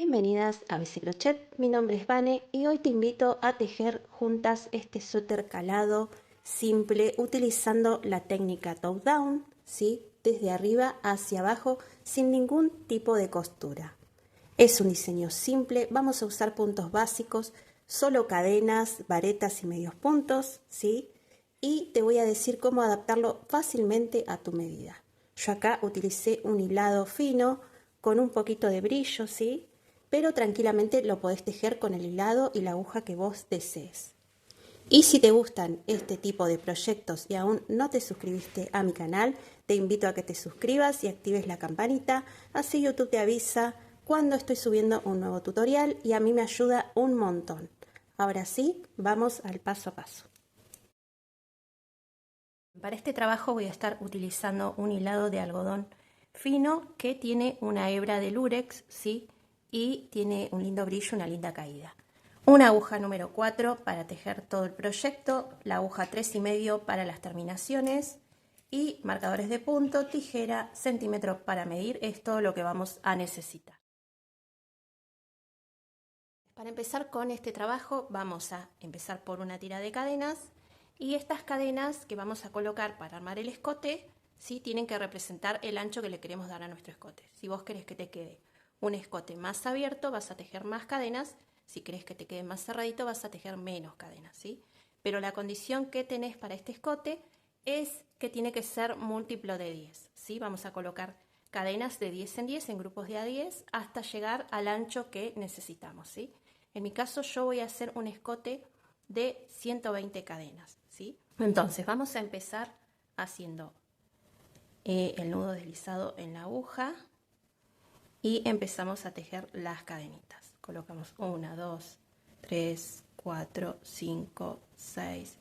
Bienvenidas a ABC Crochet, mi nombre es Vane y hoy te invito a tejer juntas este suéter calado simple utilizando la técnica top down, ¿sí? Desde arriba hacia abajo sin ningún tipo de costura. Es un diseño simple, vamos a usar puntos básicos, solo cadenas, varetas y medios puntos, ¿sí? Y te voy a decir cómo adaptarlo fácilmente a tu medida. Yo acá utilicé un hilado fino con un poquito de brillo, ¿sí? Pero tranquilamente lo podés tejer con el hilado y la aguja que vos desees. Y si te gustan este tipo de proyectos y aún no te suscribiste a mi canal, te invito a que te suscribas y actives la campanita, así YouTube te avisa cuando estoy subiendo un nuevo tutorial y a mí me ayuda un montón. Ahora sí, vamos al paso a paso. Para este trabajo voy a estar utilizando un hilado de algodón fino que tiene una hebra de lurex, ¿sí? Y tiene un lindo brillo, una linda caída. Una aguja número 4 para tejer todo el proyecto, la aguja 3,5 para las terminaciones y marcadores de punto, tijera, centímetros para medir, es todo lo que vamos a necesitar. Para empezar con este trabajo vamos a empezar por una tira de cadenas y estas cadenas que vamos a colocar para armar el escote, ¿sí? Tienen que representar el ancho que le queremos dar a nuestro escote. Si vos querés que te quede un escote más abierto, vas a tejer más cadenas. Si querés que te quede más cerradito, vas a tejer menos cadenas, ¿sí? Pero la condición que tenés para este escote es que tiene que ser múltiplo de 10, ¿sí? Vamos a colocar cadenas de 10 en 10 en grupos de A10 hasta llegar al ancho que necesitamos, ¿sí? En mi caso yo voy a hacer un escote de 120 cadenas, ¿sí? Entonces vamos a empezar haciendo el nudo deslizado en la aguja y empezamos a tejer las cadenitas. Colocamos 1, 2, 3, 4, 5, 6,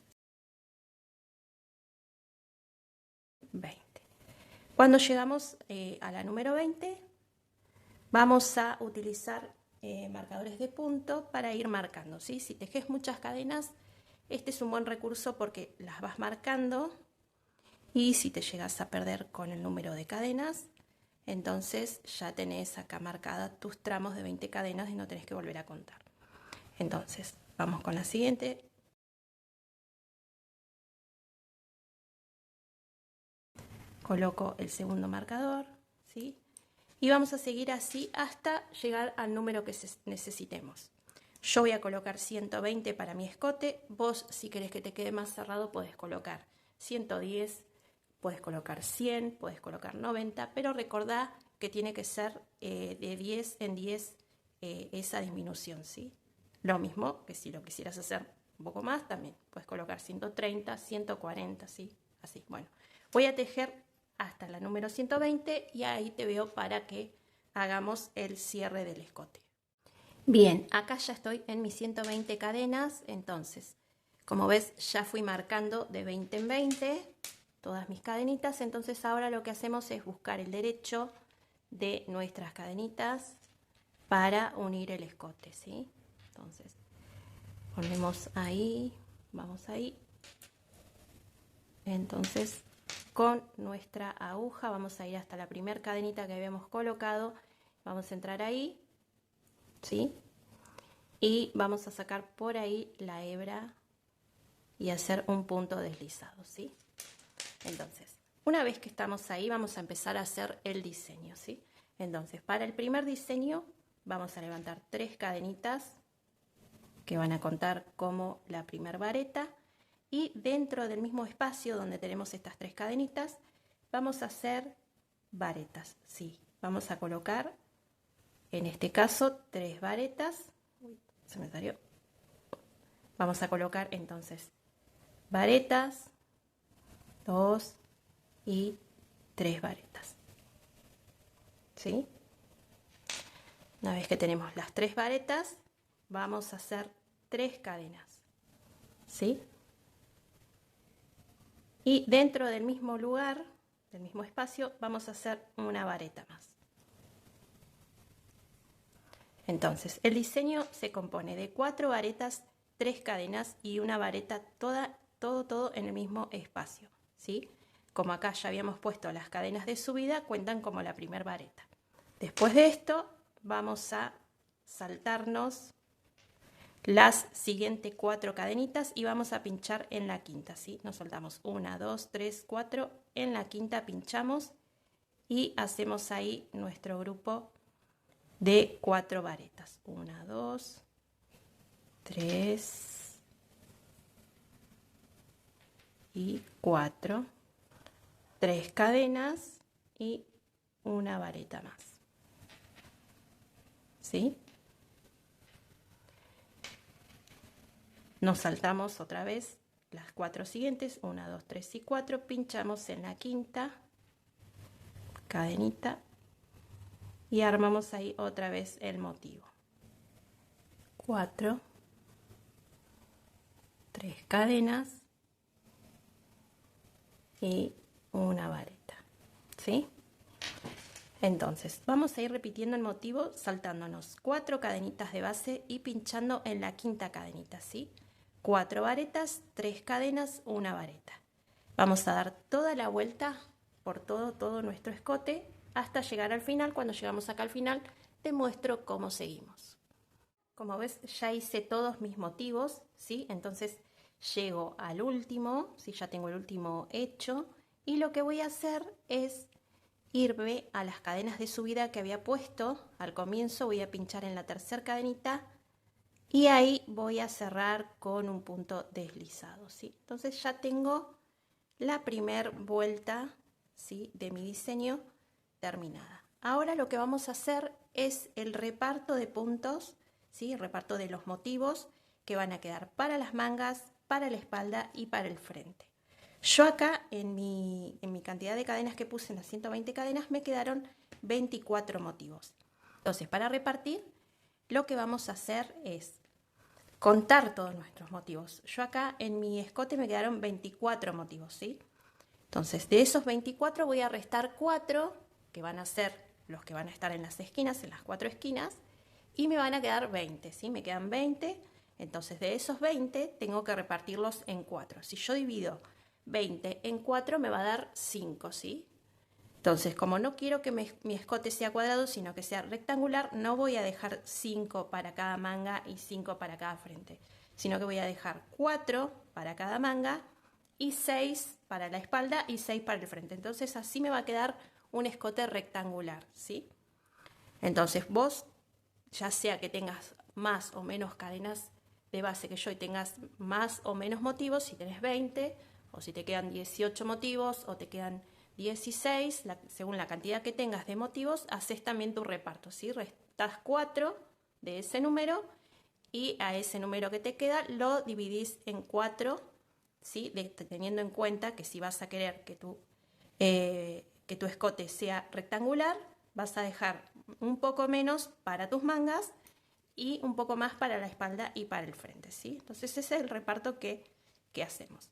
20. Cuando llegamos a la número 20, vamos a utilizar marcadores de punto para ir marcando, ¿sí? Si tejes muchas cadenas, este es un buen recurso porque las vas marcando y si te llegas a perder con el número de cadenas, entonces ya tenés acá marcadas tus tramos de 20 cadenas y no tenés que volver a contar. Entonces, vamos con la siguiente. Coloco el segundo marcador, ¿sí? Y vamos a seguir así hasta llegar al número que necesitemos. Yo voy a colocar 120 para mi escote. Vos, si querés que te quede más cerrado, podés colocar 110, podés colocar 100, podés colocar 90, pero recordá que tiene que ser de 10 en 10 esa disminución, ¿sí? Lo mismo que si lo quisieras hacer un poco más, también puedes colocar 130, 140, ¿sí? Así, bueno. Voy a tejer hasta la número 120 y ahí te veo para que hagamos el cierre del escote. Bien, acá ya estoy en mis 120 cadenas, entonces, como ves, ya fui marcando de 20 en 20 todas mis cadenitas, entonces ahora lo que hacemos es buscar el derecho de nuestras cadenitas para unir el escote, ¿sí? Entonces, ponemos ahí, vamos ahí. Entonces, con nuestra aguja vamos a ir hasta la primera cadenita que habíamos colocado, vamos a entrar ahí, ¿sí? Y vamos a sacar por ahí la hebra y hacer un punto deslizado, ¿sí? Entonces, una vez que estamos ahí, vamos a empezar a hacer el diseño, ¿sí? Entonces, para el primer diseño vamos a levantar 3 cadenitas que van a contar como la primer vareta y dentro del mismo espacio donde tenemos estas 3 cadenitas vamos a hacer varetas, ¿sí? Vamos a colocar, en este caso, 3 varetas. Uy, se me salió. Vamos a colocar entonces varetas, 2 y 3 varetas, ¿sí? Una vez que tenemos las 3 varetas, vamos a hacer 3 cadenas, ¿sí? Y dentro del mismo lugar, del mismo espacio, vamos a hacer una vareta más. Entonces, el diseño se compone de 4 varetas, 3 cadenas y una vareta, todo en el mismo espacio, ¿sí? Como acá ya habíamos puesto las cadenas de subida, cuentan como la primera vareta. Después de esto, vamos a saltarnos las siguientes 4 cadenitas y vamos a pinchar en la quinta, ¿sí? Nos soltamos 1, 2, 3, 4, en la quinta pinchamos y hacemos ahí nuestro grupo de 4 varetas. 1, 2, 3 y 4. 3 cadenas y una vareta más. ¿Sí? Nos saltamos otra vez las 4 siguientes, 1, 2, 3 y 4, pinchamos en la quinta cadenita y armamos ahí otra vez el motivo. 4, 3 cadenas y una vareta, ¿sí? Entonces vamos a ir repitiendo el motivo saltándonos 4 cadenitas de base y pinchando en la quinta cadenita, ¿sí? 4 varetas, 3 cadenas, una vareta. Vamos a dar toda la vuelta por todo nuestro escote hasta llegar al final. Cuando llegamos acá al final te muestro cómo seguimos. Como ves, ya hice todos mis motivos, ¿sí? Entonces llego al último, ¿sí? Ya tengo el último hecho y lo que voy a hacer es irme a las cadenas de subida que había puesto al comienzo. Voy a pinchar en la tercera cadenita y ahí voy a cerrar con un punto deslizado, ¿sí? Entonces ya tengo la primera vuelta, ¿sí?, de mi diseño terminada. Ahora lo que vamos a hacer es el reparto de puntos, ¿sí?, el reparto de los motivos que van a quedar para las mangas, para la espalda y para el frente. Yo acá en mi cantidad de cadenas que puse, en las 120 cadenas, me quedaron 24 motivos. Entonces, para repartir, lo que vamos a hacer es contar todos nuestros motivos. Yo acá en mi escote me quedaron 24 motivos, ¿sí? Entonces, de esos 24 voy a restar 4, que van a ser los que van a estar en las esquinas, en las 4 esquinas, y me van a quedar 20, ¿sí? Me quedan 20, entonces de esos 20 tengo que repartirlos en 4. Si yo divido 20 en 4 me va a dar 5, ¿sí? Entonces, como no quiero que mi escote sea cuadrado, sino que sea rectangular, no voy a dejar 5 para cada manga y 5 para cada frente, sino que voy a dejar 4 para cada manga y 6 para la espalda y 6 para el frente. Entonces, así me va a quedar un escote rectangular, ¿sí? Entonces, vos, ya sea que tengas más o menos cadenas de base que yo y tengas más o menos motivos, si tenés 20 o si te quedan 18 motivos o te quedan 16, según la cantidad que tengas de motivos, haces también tu reparto, ¿sí? Restás 4 de ese número y a ese número que te queda lo dividís en 4, ¿sí? Teniendo en cuenta que si vas a querer que tu escote sea rectangular, vas a dejar un poco menos para tus mangas y un poco más para la espalda y para el frente, ¿sí? Entonces ese es el reparto que hacemos.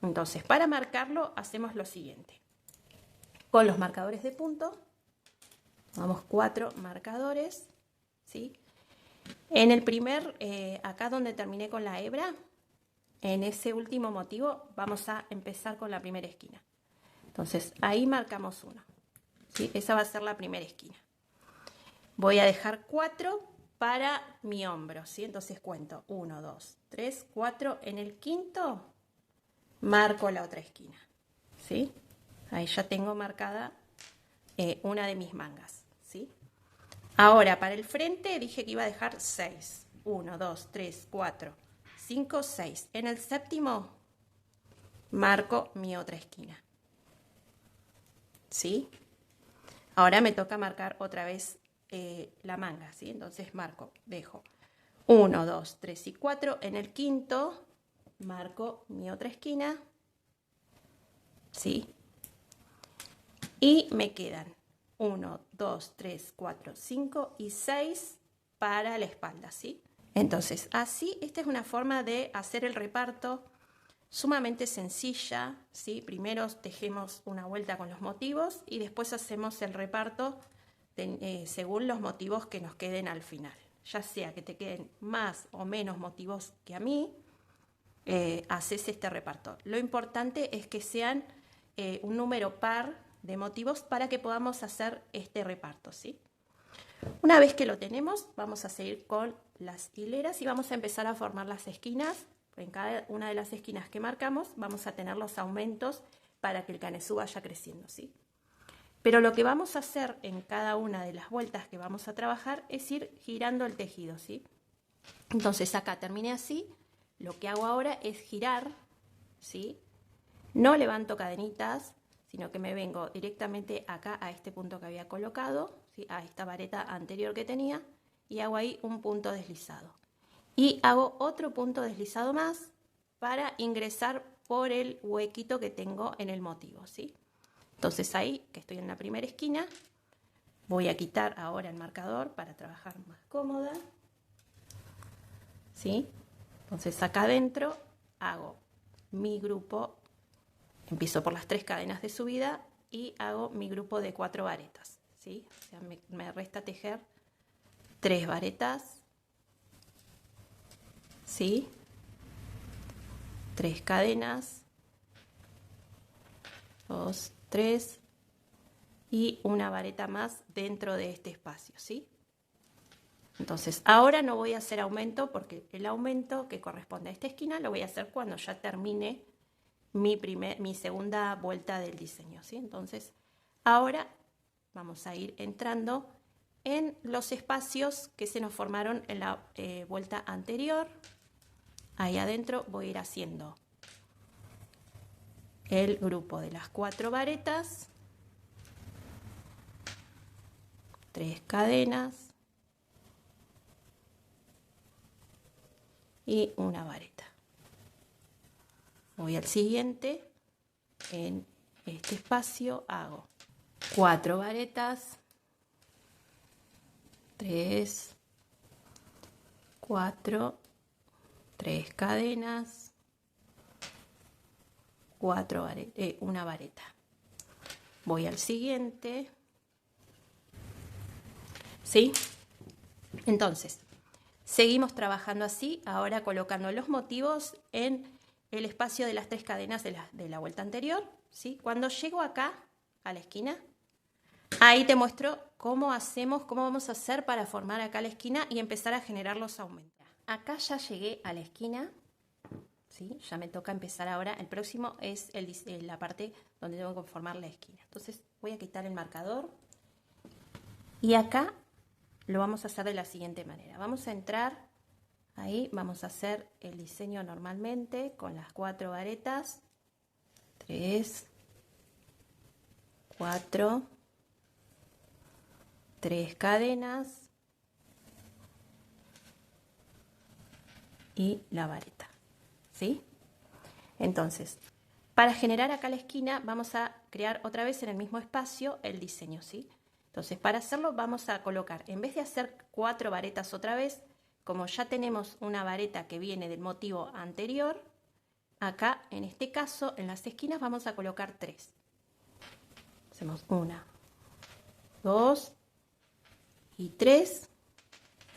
Entonces, para marcarlo hacemos lo siguiente. Con los marcadores de punto, vamos 4 marcadores, ¿sí? En el primer, acá donde terminé con la hebra, en ese último motivo vamos a empezar con la primera esquina. Entonces ahí marcamos 1, ¿sí? Esa va a ser la primera esquina. Voy a dejar 4 para mi hombro, ¿sí? Entonces cuento 1, 2, 3, 4. En el quinto marco la otra esquina, ¿sí? Ahí ya tengo marcada una de mis mangas, ¿sí? Ahora, para el frente dije que iba a dejar 6. 1, 2, 3, 4, 5, 6. En el séptimo marco mi otra esquina, ¿sí? Ahora me toca marcar otra vez la manga, ¿sí? Entonces dejo 1, 2, 3 y 4. En el quinto marco mi otra esquina, ¿sí? Y me quedan 1, 2, 3, 4, 5 y 6 para la espalda, ¿sí? Entonces, así, esta es una forma de hacer el reparto sumamente sencilla, ¿sí? Primero tejemos una vuelta con los motivos y después hacemos el reparto según los motivos que nos queden al final. Ya sea que te queden más o menos motivos que a mí, haces este reparto. Lo importante es que sean un número par de motivos para que podamos hacer este reparto, ¿sí? Una vez que lo tenemos, vamos a seguir con las hileras y vamos a empezar a formar las esquinas. En cada una de las esquinas que marcamos vamos a tener los aumentos para que el canesú vaya creciendo, ¿sí? Pero lo que vamos a hacer en cada una de las vueltas que vamos a trabajar es ir girando el tejido, ¿sí? Entonces acá terminé así, lo que hago ahora es girar, ¿sí? No levanto cadenitas, sino que me vengo directamente acá a este punto que había colocado, ¿sí? A esta vareta anterior que tenía, y hago ahí un punto deslizado. Y hago otro punto deslizado más para ingresar por el huequito que tengo en el motivo, ¿sí? Entonces ahí, que estoy en la primera esquina, voy a quitar ahora el marcador para trabajar más cómoda, ¿sí? Entonces acá adentro hago mi grupo, empiezo por las 3 cadenas de subida y hago mi grupo de 4 varetas, ¿sí? O sea, me resta tejer 3 varetas, ¿sí? 3 cadenas, 2, 3 y una vareta más dentro de este espacio, ¿sí? Entonces ahora no voy a hacer aumento porque el aumento que corresponde a esta esquina lo voy a hacer cuando ya termine mi segunda vuelta del diseño, ¿sí? Entonces ahora vamos a ir entrando en los espacios que se nos formaron en la vuelta anterior. Ahí adentro voy a ir haciendo el grupo de las 4 varetas, 3 cadenas y una vareta. Voy al siguiente, en este espacio hago 4 varetas, 3, 4, 3 cadenas, 4 una vareta. Voy al siguiente, ¿sí? Entonces, seguimos trabajando así, ahora colocando los motivos en el espacio de las 3 cadenas de la vuelta anterior, ¿sí? Cuando llego acá, a la esquina, ahí te muestro cómo vamos a hacer para formar acá la esquina y empezar a generar los aumentos. Acá ya llegué a la esquina, ¿sí? Ya me toca empezar ahora. El próximo es la parte donde tengo que formar la esquina. Entonces voy a quitar el marcador y acá lo vamos a hacer de la siguiente manera. Vamos a entrar ahí, vamos a hacer el diseño normalmente con las 4 varetas, 3, 4, 3 cadenas y la vareta, ¿sí? Entonces, para generar acá la esquina vamos a crear otra vez en el mismo espacio el diseño, ¿sí? Entonces, para hacerlo vamos a colocar, en vez de hacer 4 varetas otra vez, como ya tenemos una vareta que viene del motivo anterior, acá en este caso en las esquinas vamos a colocar 3. Hacemos 1, 2 y 3,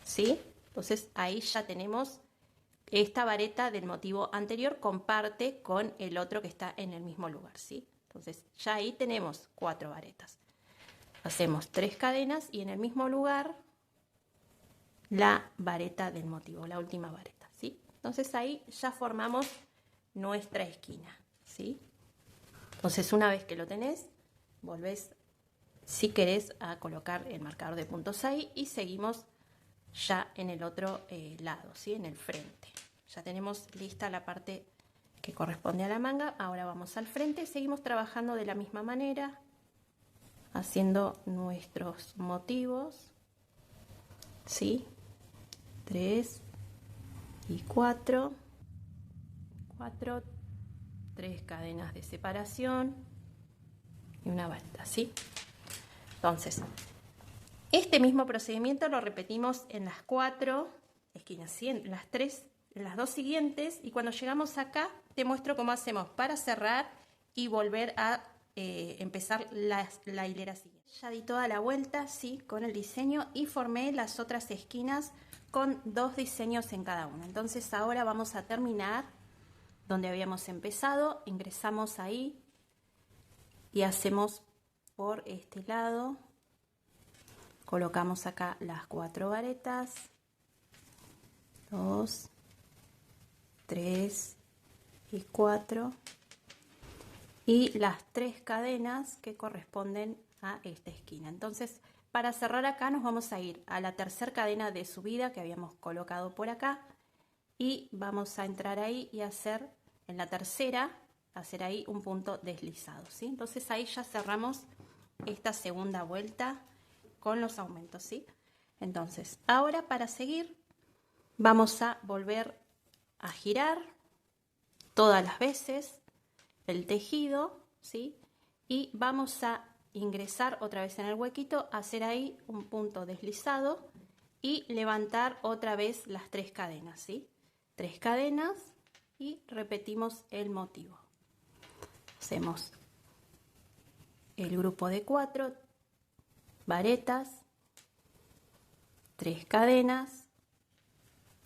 ¿sí? Entonces ahí ya tenemos esta vareta del motivo anterior, comparte con el otro que está en el mismo lugar, ¿sí? Entonces ya ahí tenemos 4 varetas. Hacemos 3 cadenas y en el mismo lugar la vareta del motivo, la última vareta, ¿sí? Entonces ahí ya formamos nuestra esquina, ¿sí? Entonces una vez que lo tenés, volvés, si querés, a colocar el marcador de puntos ahí y seguimos ya en el otro lado, ¿sí? En el frente. Ya tenemos lista la parte que corresponde a la manga. Ahora vamos al frente, seguimos trabajando de la misma manera, haciendo nuestros motivos, ¿sí? 3 y 4, 4, 3 cadenas de separación y una vuelta, ¿sí? Entonces, este mismo procedimiento lo repetimos en las 4 esquinas, ¿sí? En las 2 siguientes, y cuando llegamos acá te muestro cómo hacemos para cerrar y volver a empezar la hilera siguiente. Ya di toda la vuelta, ¿sí? Con el diseño y formé las otras esquinas con 2 diseños en cada una. Entonces ahora vamos a terminar donde habíamos empezado, ingresamos ahí y hacemos por este lado Colocamos acá las 4 varetas, 2, 3 y 4, y las 3 cadenas que corresponden a esta esquina. Entonces, para cerrar acá nos vamos a ir a la tercera cadena de subida que habíamos colocado por acá y vamos a entrar ahí y hacer en la tercera, hacer ahí un punto deslizado, ¿sí? Entonces ahí ya cerramos esta segunda vuelta con los aumentos, ¿sí? Entonces, ahora para seguir vamos a volver a girar todas las veces el tejido, ¿sí? Y vamos a ingresar otra vez en el huequito, hacer ahí un punto deslizado y levantar otra vez las 3 cadenas, ¿sí? 3 cadenas y repetimos el motivo. Hacemos el grupo de 4 varetas, 3 cadenas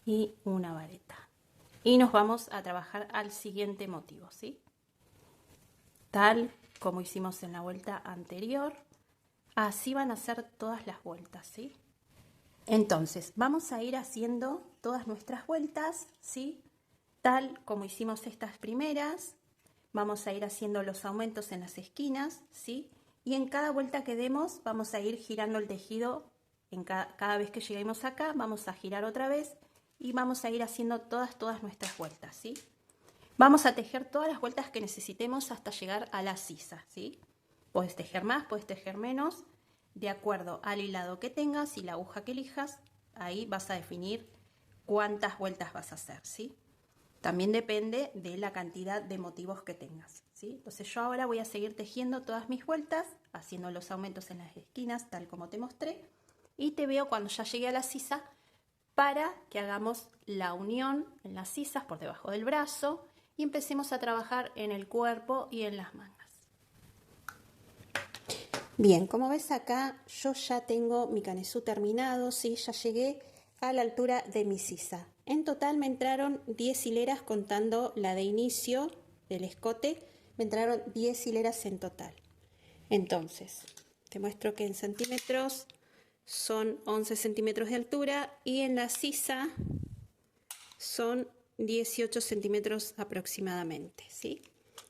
y una vareta. Y nos vamos a trabajar al siguiente motivo, ¿sí? Tal como hicimos en la vuelta anterior, así van a ser todas las vueltas, ¿sí? Entonces, vamos a ir haciendo todas nuestras vueltas, ¿sí? Tal como hicimos estas primeras, vamos a ir haciendo los aumentos en las esquinas, ¿sí? Y en cada vuelta que demos vamos a ir girando el tejido, cada vez que lleguemos acá vamos a girar otra vez y vamos a ir haciendo todas nuestras vueltas, ¿sí? Vamos a tejer todas las vueltas que necesitemos hasta llegar a la sisa, ¿sí? Puedes tejer más, puedes tejer menos, de acuerdo al hilado que tengas y la aguja que elijas, ahí vas a definir cuántas vueltas vas a hacer, ¿sí? También depende de la cantidad de motivos que tengas, ¿sí? Entonces yo ahora voy a seguir tejiendo todas mis vueltas, haciendo los aumentos en las esquinas, tal como te mostré, y te veo cuando ya llegue a la sisa para que hagamos la unión en las sisas por debajo del brazo y empecemos a trabajar en el cuerpo y en las mangas. Bien, como ves acá yo ya tengo mi canesú terminado, ¿sí? Ya llegué a la altura de mi sisa. En total me entraron 10 hileras contando la de inicio del escote, me entraron 10 hileras en total. Entonces, te muestro que en centímetros son 11 centímetros de altura y en la sisa son 18 centímetros aproximadamente, ¿sí?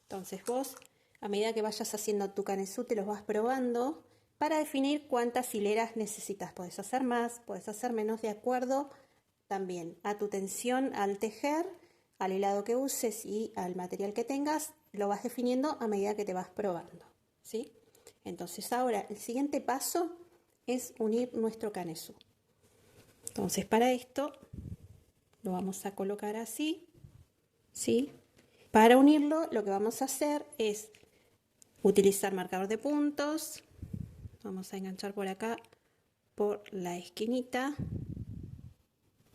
Entonces vos, a medida que vayas haciendo tu canesú, te los vas probando para definir cuántas hileras necesitas. Podés hacer más, podés hacer menos, de acuerdo también a tu tensión al tejer, al hilado que uses y al material que tengas, lo vas definiendo a medida que te vas probando, ¿sí? Entonces ahora el siguiente paso es unir nuestro canesú. Entonces para esto lo vamos a colocar así, ¿sí? Para unirlo lo que vamos a hacer es utilizar marcador de puntos. Vamos a enganchar por acá, por la esquinita,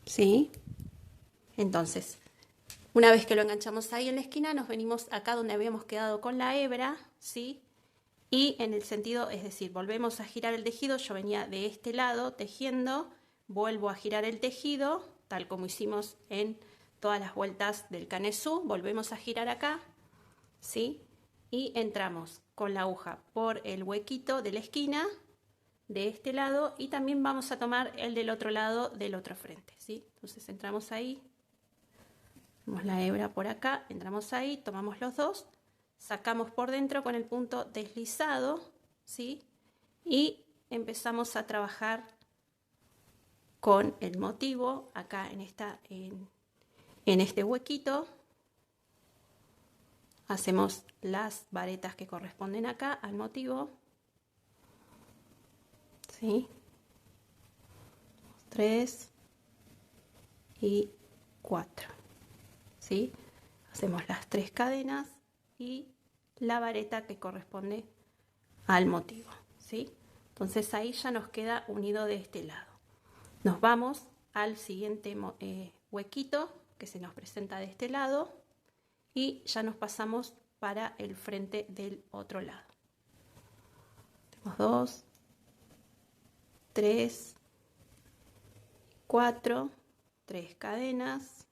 ¿sí? Entonces, una vez que lo enganchamos ahí en la esquina, nos venimos acá donde habíamos quedado con la hebra, ¿sí? Y en el sentido, es decir, volvemos a girar el tejido. Yo venía de este lado tejiendo, vuelvo a girar el tejido, tal como hicimos en todas las vueltas del canesú, volvemos a girar acá, ¿sí? Y entramos con la aguja por el huequito de la esquina de este lado y también vamos a tomar el del otro lado del otro frente, ¿sí? Entonces entramos ahí, tenemos la hebra por acá, entramos ahí, tomamos los dos, sacamos por dentro con el punto deslizado, ¿sí? Y empezamos a trabajar con el motivo acá en este huequito. Hacemos las varetas que corresponden acá al motivo, ¿sí? 3 y 4, ¿sí? Hacemos las 3 cadenas y la vareta que corresponde al motivo, ¿sí? Entonces ahí ya nos queda unido de este lado. Nos vamos al siguiente huequito que se nos presenta de este lado y ya nos pasamos para el frente del otro lado. Tenemos 2, 3, 4, 3 cadenas,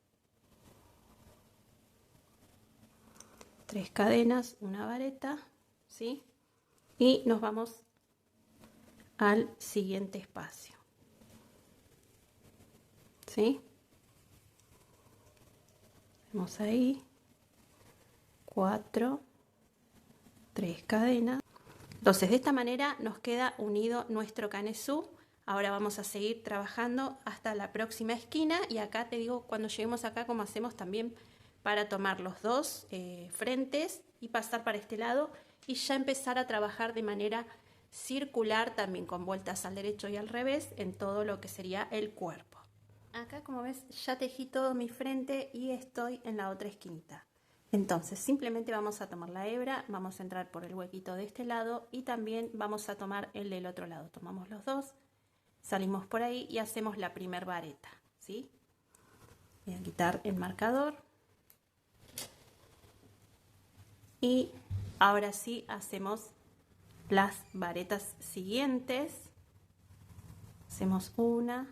3 cadenas, una vareta, ¿sí? Y nos vamos al siguiente espacio. ¿Sí? Vemos ahí 4, 3 cadenas. Entonces de esta manera nos queda unido nuestro canesú. Ahora vamos a seguir trabajando hasta la próxima esquina y acá te digo cuando lleguemos acá cómo hacemos también para tomar los dos frentes y pasar para este lado y ya empezar a trabajar de manera circular también con vueltas al derecho y al revés en todo lo que sería el cuerpo. Acá como ves ya tejí todo mi frente y estoy en la otra esquinita. Entonces simplemente vamos a tomar la hebra, vamos a entrar por el huequito de este lado y también vamos a tomar el del otro lado. Tomamos los dos, salimos por ahí y hacemos la primer vareta, ¿sí? Voy a quitar el marcador. Y ahora sí hacemos las varetas siguientes. Hacemos 1,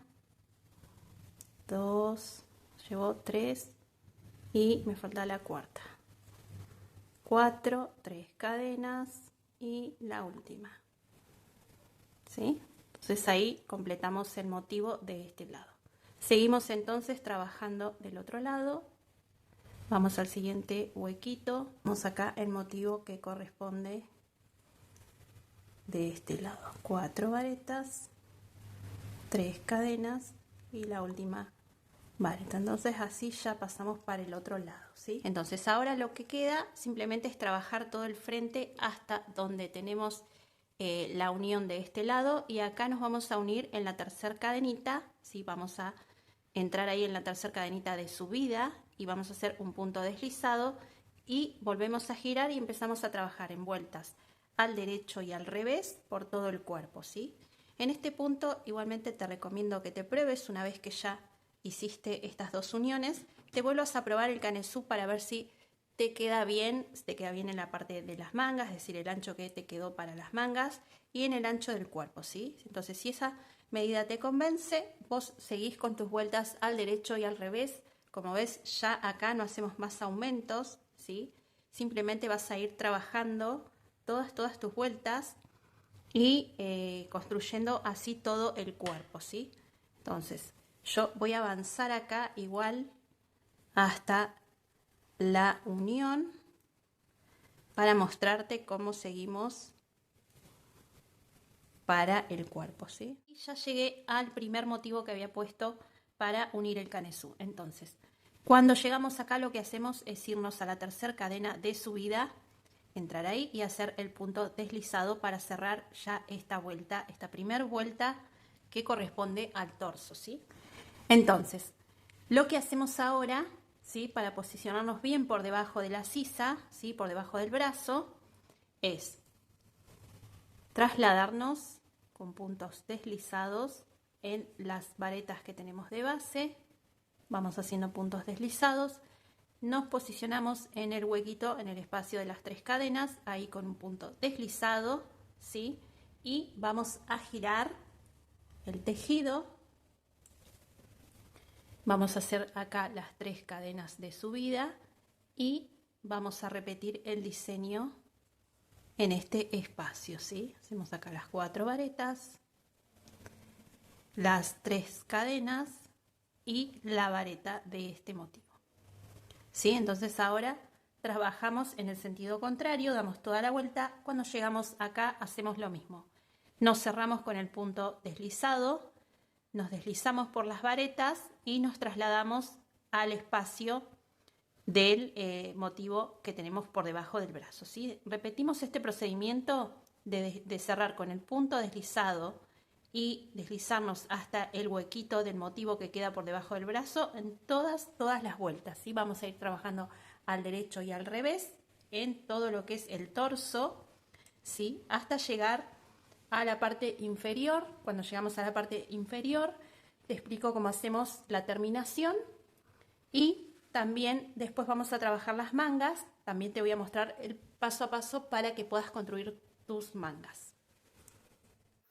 2, llevo 3 y me falta la cuarta. 4, 3 cadenas y la última. ¿Sí? Entonces ahí completamos el motivo de este lado. Seguimos entonces trabajando del otro lado. Vamos al siguiente huequito. Vamos acá el motivo que corresponde de este lado. 4 varetas, 3 cadenas y la última vareta. Entonces así ya pasamos para el otro lado, ¿sí? Entonces ahora lo que queda simplemente es trabajar todo el frente hasta donde tenemos la unión de este lado y acá nos vamos a unir en la tercera cadenita, ¿sí? Vamos a entrar ahí en la tercera cadenita de subida y vamos a hacer un punto deslizado y volvemos a girar y empezamos a trabajar en vueltas al derecho y al revés por todo el cuerpo, ¿sí? En este punto igualmente te recomiendo que te pruebes una vez que ya hiciste estas dos uniones, te vuelvas a probar el canesú para ver si te queda bien en la parte de las mangas, es decir, el ancho que te quedó para las mangas y en el ancho del cuerpo, ¿sí? Entonces, si esa medida te convence, vos seguís con tus vueltas al derecho y al revés. Como ves, ya acá no hacemos más aumentos, ¿sí? Simplemente vas a ir trabajando todas tus vueltas y construyendo así todo el cuerpo, ¿sí? Entonces, yo voy a avanzar acá igual hasta la unión para mostrarte cómo seguimos para el cuerpo, ¿sí? Y ya llegué al primer motivo que había puesto para unir el canesú. Entonces, cuando llegamos acá lo que hacemos es irnos a la tercera cadena de subida, entrar ahí y hacer el punto deslizado para cerrar ya esta vuelta, esta primera vuelta que corresponde al torso, ¿sí? Entonces, lo que hacemos ahora, ¿sí? Para posicionarnos bien por debajo de la sisa, ¿sí? Por debajo del brazo, es trasladarnos con puntos deslizados en las varetas que tenemos de base. Vamos haciendo puntos deslizados. Nos posicionamos en el huequito, en el espacio de las 3 cadenas, ahí con un punto deslizado, ¿sí? Y vamos a girar el tejido. Vamos a hacer acá las 3 cadenas de subida y vamos a repetir el diseño en este espacio, ¿sí? Hacemos acá las 4 varetas, las 3 cadenas y la vareta de este motivo, ¿sí? Entonces ahora trabajamos en el sentido contrario, damos toda la vuelta. Cuando llegamos acá hacemos lo mismo. Nos cerramos con el punto deslizado, nos deslizamos por las varetas y nos trasladamos al espacio del motivo que tenemos por debajo del brazo, ¿sí? Repetimos este procedimiento de cerrar con el punto deslizado y deslizarnos hasta el huequito del motivo que queda por debajo del brazo en todas las vueltas, ¿sí? Vamos a ir trabajando al derecho y al revés en todo lo que es el torso, ¿sí? Hasta llegar a la parte inferior. Cuando llegamos a la parte inferior, te explico cómo hacemos la terminación y también después vamos a trabajar las mangas. También te voy a mostrar el paso a paso para que puedas construir tus mangas.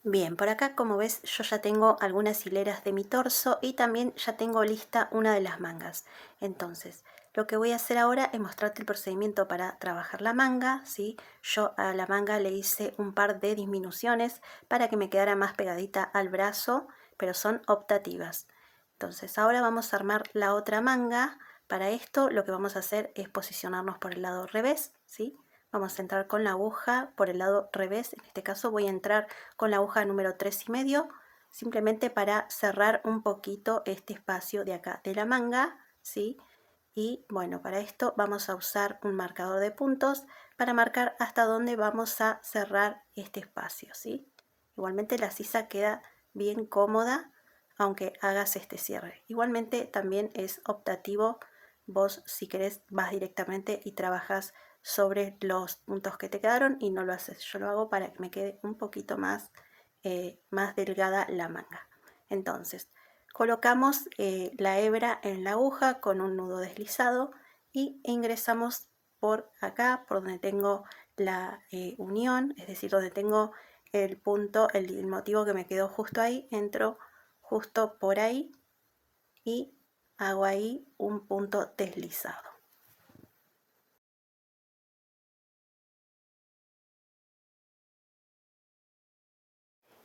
Bien, por acá como ves yo ya tengo algunas hileras de mi torso y también ya tengo lista una de las mangas. Entonces, Lo que voy a hacer ahora es mostrarte el procedimiento para trabajar la manga, ¿sí? Yo a la manga le hice un par de disminuciones para que me quedara más pegadita al brazo, pero son optativas. Entonces ahora vamos a armar la otra manga. Para esto lo que vamos a hacer es posicionarnos por el lado revés, ¿sí? Vamos a entrar con la aguja por el lado revés. En este caso voy a entrar con la aguja número 3,5, simplemente para cerrar un poquito este espacio de acá de la manga, ¿sí? Y bueno, para esto vamos a usar un marcador de puntos para marcar hasta dónde vamos a cerrar este espacio, ¿sí? Igualmente la sisa queda bien cómoda aunque hagas este cierre. Igualmente también es optativo. Vos si querés vas directamente y trabajas sobre los puntos que te quedaron y no lo haces. Yo lo hago para que me quede un poquito más, más delgada la manga. Entonces colocamos la hebra en la aguja con un nudo deslizado y ingresamos por acá, por donde tengo la unión, es decir, donde tengo el punto, el motivo que me quedó justo ahí, entro justo por ahí y hago ahí un punto deslizado.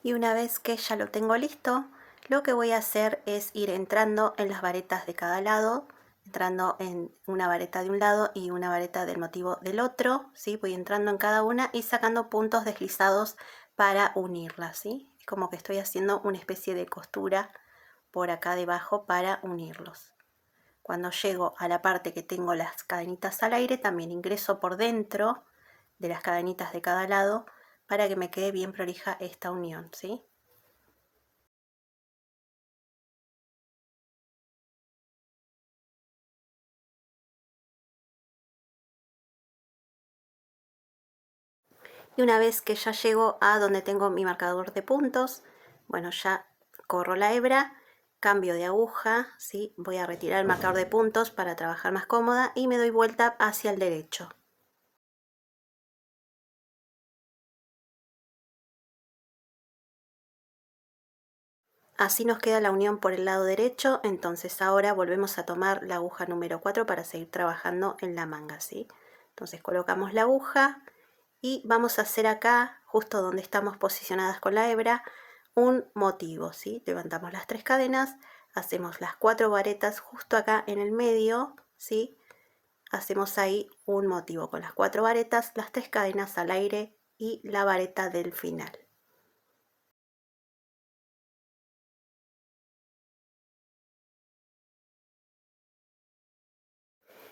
Y una vez que ya lo tengo listo, lo que voy a hacer es ir entrando en las varetas de cada lado, entrando en una vareta de un lado y una vareta del motivo del otro, ¿sí? Voy entrando en cada una y sacando puntos deslizados para unirlas, ¿sí? Es como que estoy haciendo una especie de costura por acá debajo para unirlos. Cuando llego a la parte que tengo las cadenitas al aire, también ingreso por dentro de las cadenitas de cada lado para que me quede bien prolija esta unión, ¿sí? Y una vez que ya llego a donde tengo mi marcador de puntos, bueno, ya corro la hebra, cambio de aguja, ¿sí? Voy a retirar el marcador de puntos para trabajar más cómoda y me doy vuelta hacia el derecho. Así nos queda la unión por el lado derecho. Entonces ahora volvemos a tomar la aguja número 4 para seguir trabajando en la manga, ¿sí? Entonces colocamos la aguja y vamos a hacer acá, justo donde estamos posicionadas con la hebra, un motivo, ¿sí? Levantamos las 3 cadenas, hacemos las 4 varetas justo acá en el medio, ¿sí? Hacemos ahí un motivo con las 4 varetas, las 3 cadenas al aire y la vareta del final.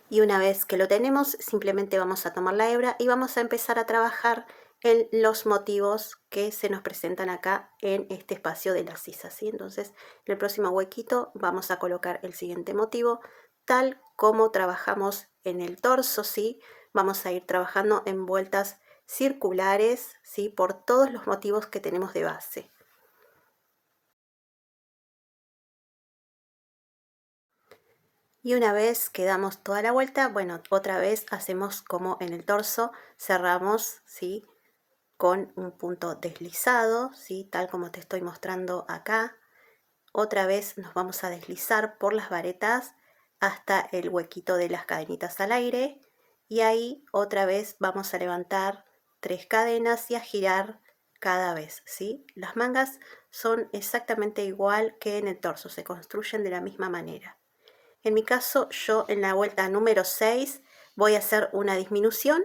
Y una vez que lo tenemos, simplemente vamos a tomar la hebra y vamos a empezar a trabajar en los motivos que se nos presentan acá en este espacio de la sisa, ¿sí? Entonces, en el próximo huequito vamos a colocar el siguiente motivo, tal como trabajamos en el torso, ¿sí? Vamos a ir trabajando en vueltas circulares, ¿sí? Por todos los motivos que tenemos de base. Y una vez que damos toda la vuelta, bueno, otra vez hacemos como en el torso, cerramos, ¿sí? Con un punto deslizado, ¿sí? Tal como te estoy mostrando acá. Otra vez nos vamos a deslizar por las varetas hasta el huequito de las cadenitas al aire y ahí otra vez vamos a levantar 3 cadenas y a girar cada vez, ¿sí? Las mangas son exactamente igual que en el torso, se construyen de la misma manera. En mi caso, yo en la vuelta número 6 voy a hacer una disminución.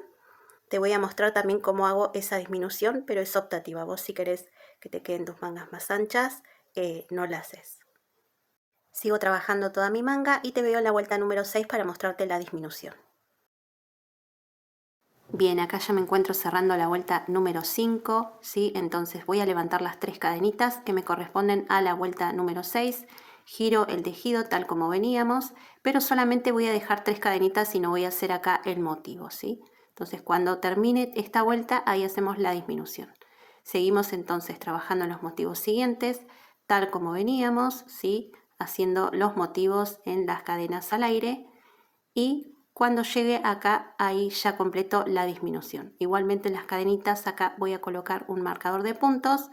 Te voy a mostrar también cómo hago esa disminución, pero es optativa. Vos si querés que te queden tus mangas más anchas, no la haces. Sigo trabajando toda mi manga y te veo en la vuelta número 6 para mostrarte la disminución. Bien, acá ya me encuentro cerrando la vuelta número 5, ¿sí? Entonces voy a levantar las 3 cadenitas que me corresponden a la vuelta número 6. Giro el tejido tal como veníamos, pero solamente voy a dejar 3 cadenitas y no voy a hacer acá el motivo, ¿sí? Entonces cuando termine esta vuelta, ahí hacemos la disminución. Seguimos entonces trabajando en los motivos siguientes, tal como veníamos, ¿sí? Haciendo los motivos en las cadenas al aire y cuando llegue acá, ahí ya completo la disminución. Igualmente en las cadenitas acá voy a colocar un marcador de puntos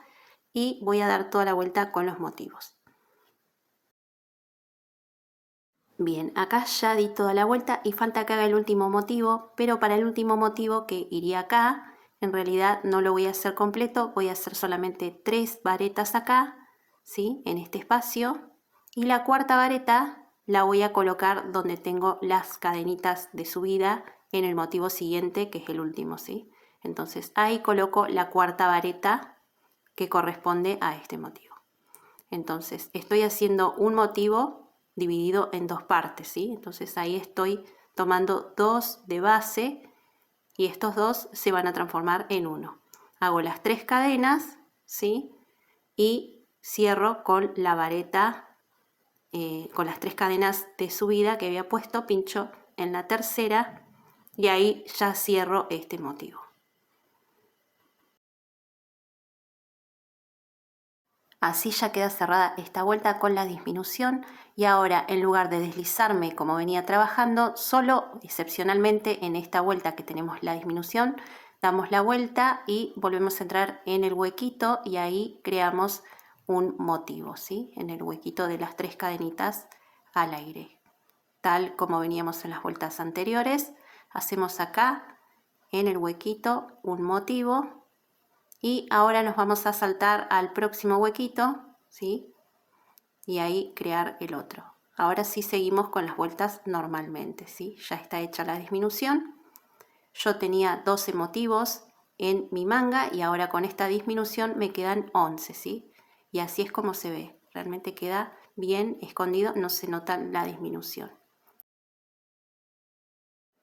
y voy a dar toda la vuelta con los motivos. Bien, acá ya di toda la vuelta y falta que haga el último motivo, pero para el último motivo que iría acá, en realidad no lo voy a hacer completo, voy a hacer solamente 3 varetas acá, ¿sí? En este espacio, y la cuarta vareta la voy a colocar donde tengo las cadenitas de subida en el motivo siguiente, que es el último, ¿sí? Entonces ahí coloco la cuarta vareta que corresponde a este motivo. Entonces estoy haciendo un motivo dividido en 2 partes, ¿sí? Entonces ahí estoy tomando 2 de base y estos 2 se van a transformar en 1. Hago las 3 cadenas, ¿sí? Y cierro con la vareta, con las 3 cadenas de subida que había puesto, pincho en la tercera y ahí ya cierro este motivo. Así ya queda cerrada esta vuelta con la disminución y ahora en lugar de deslizarme como venía trabajando, solo excepcionalmente en esta vuelta que tenemos la disminución, damos la vuelta y volvemos a entrar en el huequito y ahí creamos un motivo, ¿sí? En el huequito de las 3 cadenitas al aire. Tal como veníamos en las vueltas anteriores, hacemos acá en el huequito un motivo. Y ahora nos vamos a saltar al próximo huequito, ¿sí? Y ahí crear el otro. Ahora sí seguimos con las vueltas normalmente, ¿sí? Ya está hecha la disminución. Yo tenía 12 motivos en mi manga y ahora con esta disminución me quedan 11, ¿sí? Y así es como se ve. Realmente queda bien escondido, no se nota la disminución.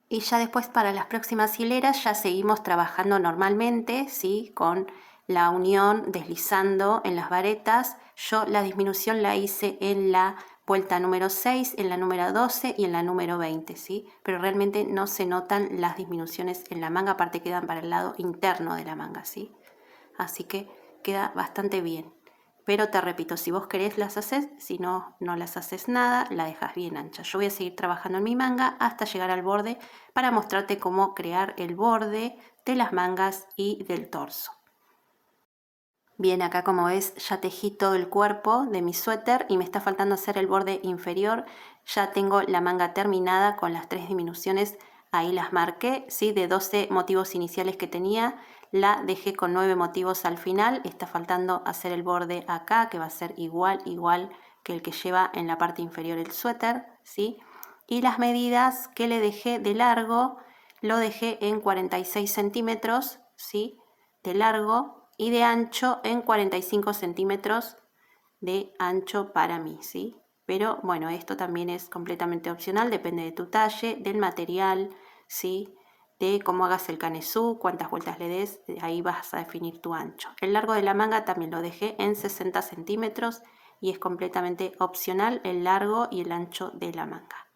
Y ya después para las próximas hileras ya seguimos trabajando normalmente, ¿sí? Con la unión deslizando en las varetas. Yo la disminución la hice en la vuelta número 6, en la número 12 y en la número 20, ¿sí? Pero realmente no se notan las disminuciones en la manga, aparte quedan para el lado interno de la manga, ¿sí? Así que queda bastante bien. Pero te repito, si vos querés las haces, si no, no las haces nada, la dejas bien ancha. Yo voy a seguir trabajando en mi manga hasta llegar al borde para mostrarte cómo crear el borde de las mangas y del torso. Bien, acá como ves ya tejí todo el cuerpo de mi suéter y me está faltando hacer el borde inferior. Ya tengo la manga terminada con las 3 disminuciones, ahí las marqué, ¿sí? De 12 motivos iniciales que tenía, la dejé con 9 motivos al final. Está faltando hacer el borde acá, que va a ser igual que el que lleva en la parte inferior el suéter, ¿sí? Y las medidas que le dejé de largo, lo dejé en 46 centímetros, ¿sí? De largo y de ancho en 45 centímetros de ancho para mí, ¿sí? Pero bueno, esto también es completamente opcional, depende de tu talle, del material, ¿sí? De cómo hagas el canesú, cuántas vueltas le des, ahí vas a definir tu ancho. El largo de la manga también lo dejé en 60 centímetros y es completamente opcional el largo y el ancho de la manga.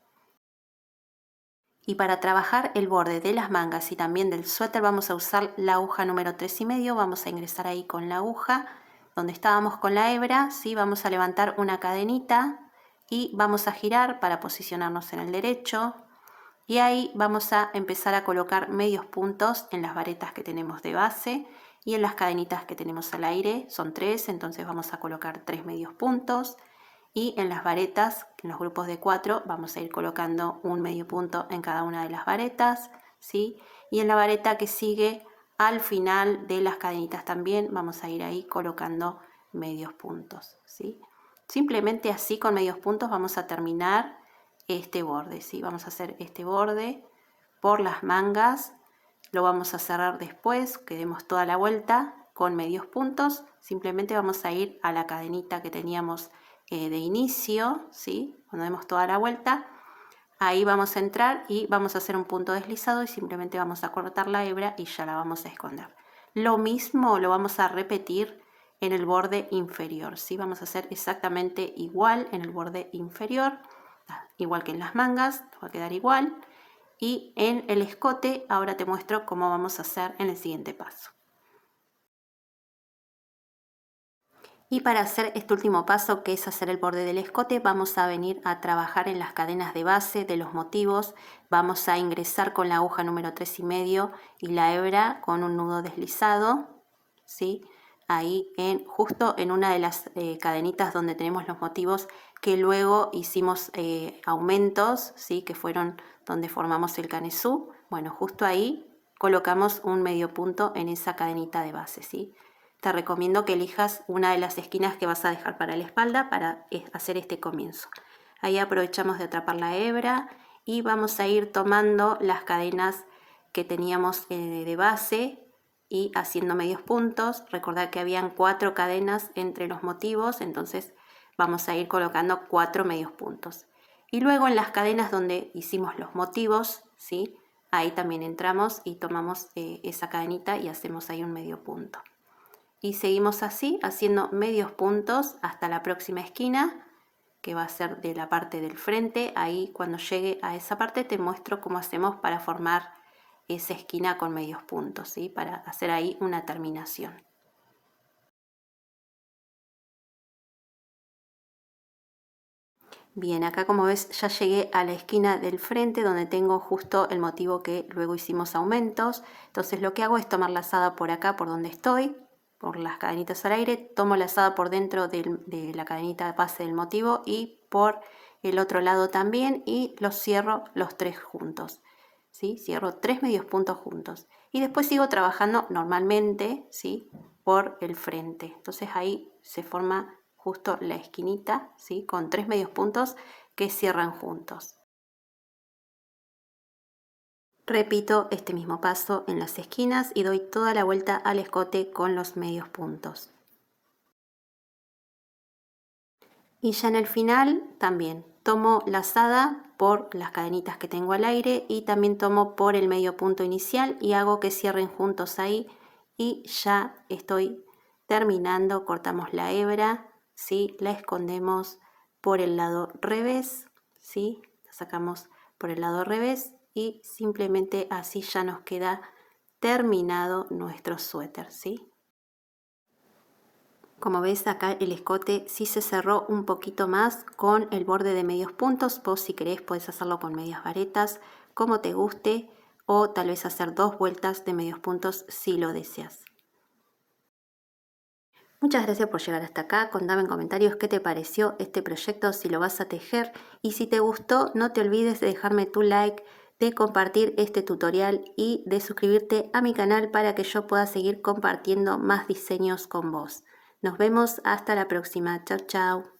Y para trabajar el borde de las mangas y también del suéter vamos a usar la aguja número 3,5, vamos a ingresar ahí con la aguja, donde estábamos con la hebra, ¿sí? Vamos a levantar una cadenita y vamos a girar para posicionarnos en el derecho. Y ahí vamos a empezar a colocar medios puntos en las varetas que tenemos de base y en las cadenitas que tenemos al aire, son 3, entonces vamos a colocar 3 medios puntos. Y en las varetas, en los grupos de 4, vamos a ir colocando un medio punto en cada una de las varetas, ¿sí? Y en la vareta que sigue, al final de las cadenitas también, vamos a ir ahí colocando medios puntos, ¿sí? Simplemente así con medios puntos vamos a terminar este borde, ¿sí? Vamos a hacer este borde por las mangas, lo vamos a cerrar después, que demos toda la vuelta con medios puntos, simplemente vamos a ir a la cadenita que teníamos de inicio, ¿sí? Cuando demos toda la vuelta, ahí vamos a entrar y vamos a hacer un punto deslizado y simplemente vamos a cortar la hebra y ya la vamos a esconder. Lo mismo lo vamos a repetir en el borde inferior, ¿sí? Vamos a hacer exactamente igual en el borde inferior, igual que en las mangas, va a quedar igual. Y en el escote ahora te muestro cómo vamos a hacer en el siguiente paso. Y para hacer este último paso, que es hacer el borde del escote, vamos a venir a trabajar en las cadenas de base de los motivos. Vamos a ingresar con la aguja número 3,5 y la hebra con un nudo deslizado, ¿sí? Ahí justo en una de las cadenitas donde tenemos los motivos que luego hicimos aumentos, ¿sí? Que fueron donde formamos el canesú. Bueno, justo ahí colocamos un medio punto en esa cadenita de base, ¿sí? Te recomiendo que elijas una de las esquinas que vas a dejar para la espalda para hacer este comienzo. Ahí aprovechamos de atrapar la hebra y vamos a ir tomando las cadenas que teníamos de base y haciendo medios puntos. Recordad que habían 4 cadenas entre los motivos, entonces vamos a ir colocando 4 medios puntos. Y luego en las cadenas donde hicimos los motivos, ¿sí? Ahí también entramos y tomamos esa cadenita y hacemos ahí un medio punto. Y seguimos así, haciendo medios puntos hasta la próxima esquina, que va a ser de la parte del frente. Ahí cuando llegue a esa parte te muestro cómo hacemos para formar esa esquina con medios puntos, ¿sí? Para hacer ahí una terminación. Bien, acá como ves ya llegué a la esquina del frente donde tengo justo el motivo que luego hicimos aumentos. Entonces lo que hago es tomar lazada por acá, por donde estoy, por las cadenitas al aire, tomo lazada por dentro de la cadenita base del motivo y por el otro lado también, y los cierro los 3 juntos, ¿sí? Cierro 3 medios puntos juntos y después sigo trabajando normalmente, ¿sí? Por el frente. Entonces ahí se forma justo la esquinita, ¿sí? Con 3 medios puntos que cierran juntos. Repito este mismo paso en las esquinas y doy toda la vuelta al escote con los medios puntos. Y ya en el final también tomo lazada por las cadenitas que tengo al aire y también tomo por el medio punto inicial y hago que cierren juntos ahí, y ya estoy terminando. Cortamos la hebra, ¿sí? La escondemos por el lado revés, ¿sí? La sacamos por el lado revés y simplemente así ya nos queda terminado nuestro suéter, ¿sí? Como ves acá el escote sí se cerró un poquito más con el borde de medios puntos. Vos si querés podés hacerlo con medias varetas, como te guste, o tal vez hacer 2 vueltas de medios puntos si lo deseas. Muchas gracias por llegar hasta acá. Contame en comentarios qué te pareció este proyecto, si lo vas a tejer, y si te gustó no te olvides de dejarme tu like, de compartir este tutorial y de suscribirte a mi canal para que yo pueda seguir compartiendo más diseños con vos. Nos vemos hasta la próxima. Chao, chao.